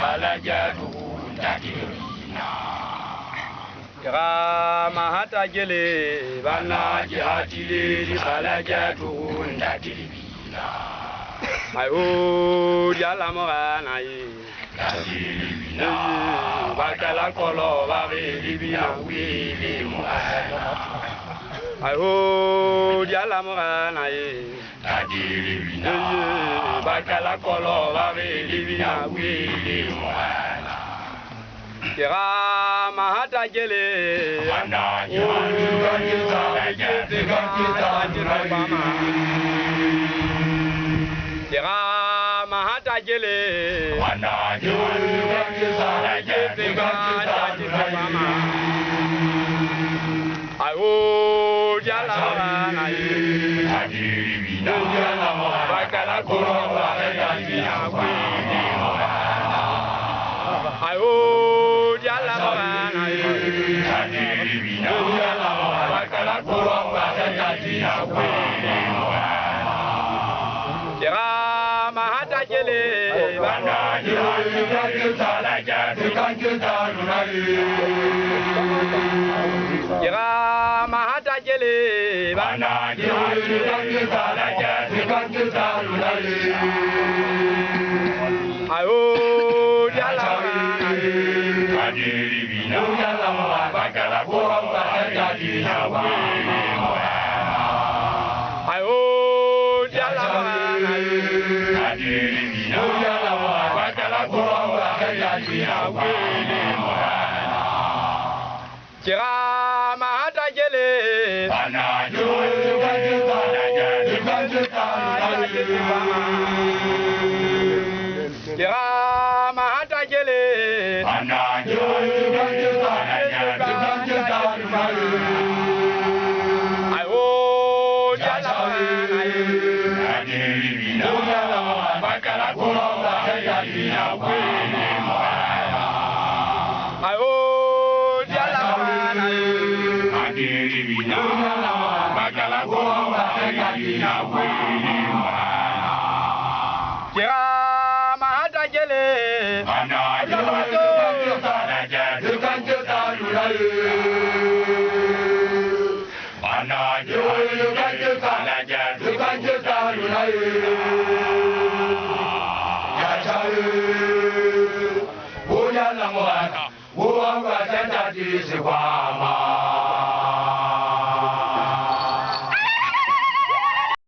balajatu tadirina Kira mahata jele bana jihatile balajatu tadirina ayo diala morana yi tadirina bakala kolo babe libina wili muana ayo diala morana yi tadirina bakala kolo babe libina wili muana Kira mahata jele bana jihatile balajatu tadirina Kira mahata jele bana jihatile balajatu tadirina ayo diala morana yi tadirina bakala kolo babe libina wili muana ayo diala morana yi tadirina bakala kolo babe libina wili muana Kira mahata jele bana jihatile balajatu tadirina Kira mahata jele bana jihatile balajatu tadirina ayo diala morana yi tadirina bakala kolo babe libina wili muana ayo diala morana yi tadirina bakala kolo babe libina wili muana Kira mahata jele bana jihatile balajatu tadirina Kira mahata jele bana jihatile balajatu tadirina ayo diala morana yi tadirina bakala kolo babe libina wili muana ayo diala morana yi tadirina bakala kolo babe libina wili muana Kira mahata jele bana jihatile balajatu bana jihatile balajatu tadirina